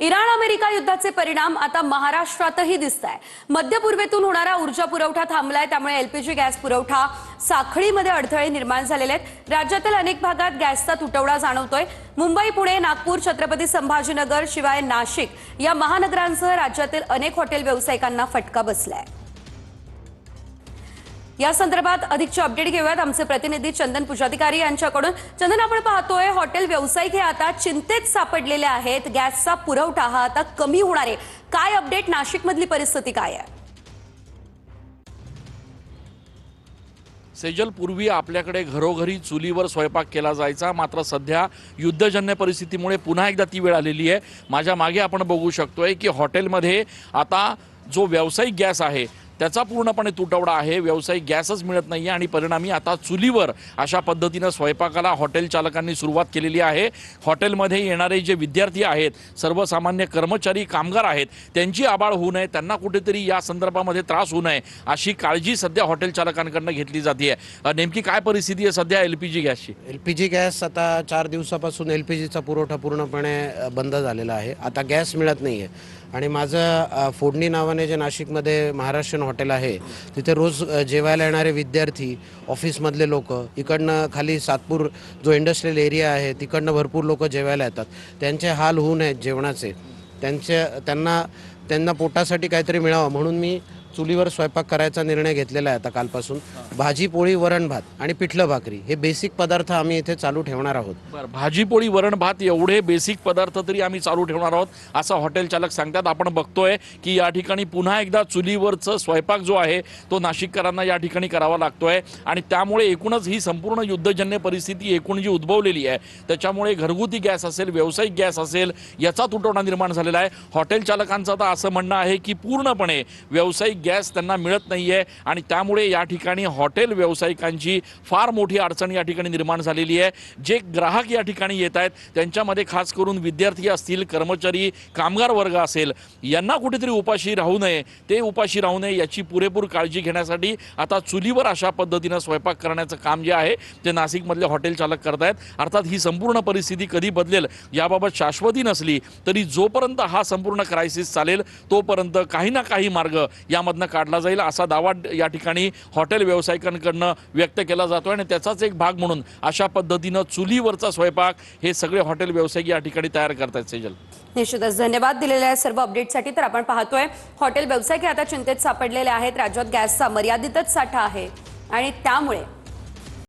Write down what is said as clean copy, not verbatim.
Iran America युद्धाचे परिणाम आता महाराष्ट्रातही दिसतायत। मध्य पूर्वेतून होणारा ऊर्जा पुरवठा थांबलाय, त्यामुळे एलपीजी गॅस पुरवठा साखळीमध्ये अडथळे निर्माण झालेले आहेत। राज्यातील अनेक भागात गॅसचा तुटवडा जाणवतोय। मुंबई, पुणे, नागपूर, छत्रपती संभाजीनगर शिवाय नाशिक या महानगरांसह राज्यातील अनेक हॉटेल व्यावसायिकांना फटका बसलाय। या संदर्भात अधिकची अपडेट घेऊयात आमचे प्रतिनिधी चंदन पुजाधिकारी यांच्याकडून। चंदन, आपण पाहतोय हॉटेल व्यावसायिक हे आता चिंतेत सापडलेले आहेत। गॅसचा पुरवठा हा आता कमी होणार आहे। काय अपडेट, नाशिक मधली परिस्थिती काय आहे? सेजल, पूर्वी आपल्याकडे घरोघरी चुलीवर स्वयंपाक केला जायचा, मात्र सध्या युद्धजन्य परिस्थितीमुळे पुन्हा एकदा ती वेळ आलेली आहे। माझ्या मागे आपण बघू शकतोय की हॉटेलमध्ये आता जो व्यावसायिक गॅस आहे त्याचा पूर्णपणे तुटवडा आहे। व्यावसायिक गॅसच मिळत नाही आणि परिणामी आता चुलीवर अशा पद्धतीने स्वयंपाकाला हॉटेल चालकांनी सुरुवात केलेली आहे। हॉटेलमध्ये येणारे जे विद्यार्थी आहेत, सर्वसामान्य कर्मचारी, कामगार आहेत, त्यांची आबाळ होऊ नये, त्यांना कुठेतरी या संदर्भामध्ये त्रास होऊ नये अशी काळजी सध्या हॉटेल चालकांकडून घेतली जाते। नेमकी काय परिस्थिती आहे सध्या एलपीजी गॅसची? एलपीजी गॅस आता 4 दिवसापासून एलपीजीचा पुरवठा पूर्णपणे बंद झालेला आहे। आता गॅस मिळत नाही आहे आणि माझं फोडणी नावाने जे नाशिकमध्ये महाराष्ट्रीयन हॉटेल आहे तिथे रोज जेवायला येणारे विद्यार्थी, ऑफिसमधले लोक, इकडनं खाली सातपूर जो इंडस्ट्रियल एरिया आहे तिकडनं भरपूर लोक जेवायला येतात। त्यांचे हाल होऊ नयेत जेवणाचे, त्यांना पोटासाठी काहीतरी मिळावं म्हणून मी चुलीवर स्वयंपाक करायचा निर्णय घेतलेला आहे। आता कालपासून भाजी पोळी वरण भात आणि पिठलं भाकरी हे बेसिक पदार्थ आम्ही इथे चालू ठेवणार आहोत। बरं, भाजी पोळी वरण भात एवढे बेसिक पदार्थ तरी आम्ही चालू ठेवणार आहोत असं हॉटेल चालक सांगतात। आपण बघतोय की या ठिकाणी पुन्हा एकदा चुलीवरचं स्वयंपाक जो आहे तो नाशिककरांना या ठिकाणी करावा लागतोय आणि त्यामुळे एकूणच ही संपूर्ण युद्धजन्य परिस्थिती एकूण जी उद्भवलेली आहे त्याच्यामुळे घरगुती गॅस असेल, व्यावसायिक गॅस असेल, याचा तुटवडा निर्माण झालेला आहे। हॉटेल चालकांचं आता असं म्हणणं आहे की पूर्णपणे व्यावसायिक गॅस त्यांना मिळत नाहीये आणि त्यामुळे या ठिकाणी हॉटेल व्यावसायिकांची फार मोठी अडचण या ठिकाणी निर्माण झालेली आहे। जे ग्राहक या ठिकाणी येत आहेत त्यांच्यामध्ये खास करून विद्यार्थी असतील, कर्मचारी, कामगार वर्ग असेल, यांना कुठेतरी उपाशी राहू नये, ते उपाशी राहू नये याची पुरेपूर काळजी घेण्यासाठी आता चुलीवर अशा पद्धतीनं स्वयंपाक करण्याचं काम जे आहे ते नाशिकमधले हॉटेल चालक करत आहेत। अर्थात ही संपूर्ण परिस्थिती कधी बदलेल याबाबत शाश्वती नसली तरी जोपर्यंत हा संपूर्ण क्रायसिस चालेल तोपर्यंत काही ना काही मार्ग यामधनं काढला जाईल असा दावा या ठिकाणी हॉटेल व्यावसायिकांकडून व्यक्त केला जातोय आणि त्याचाच एक भाग म्हणून अशा पद्धतीनं चुलीवरचा स्वयंपाक हे सगळे हॉटेल व्यावसायिक या ठिकाणी तयार करतात। सेजल, निश्चितच धन्यवाद दिलेल्या सर्व अपडेटसाठी। तर आपण पाहतोय हॉटेल व्यावसायिक आता चिंतेत सापडलेले आहेत। राज्यात गॅसचा मर्यादितच साठा आहे आणि त्यामुळे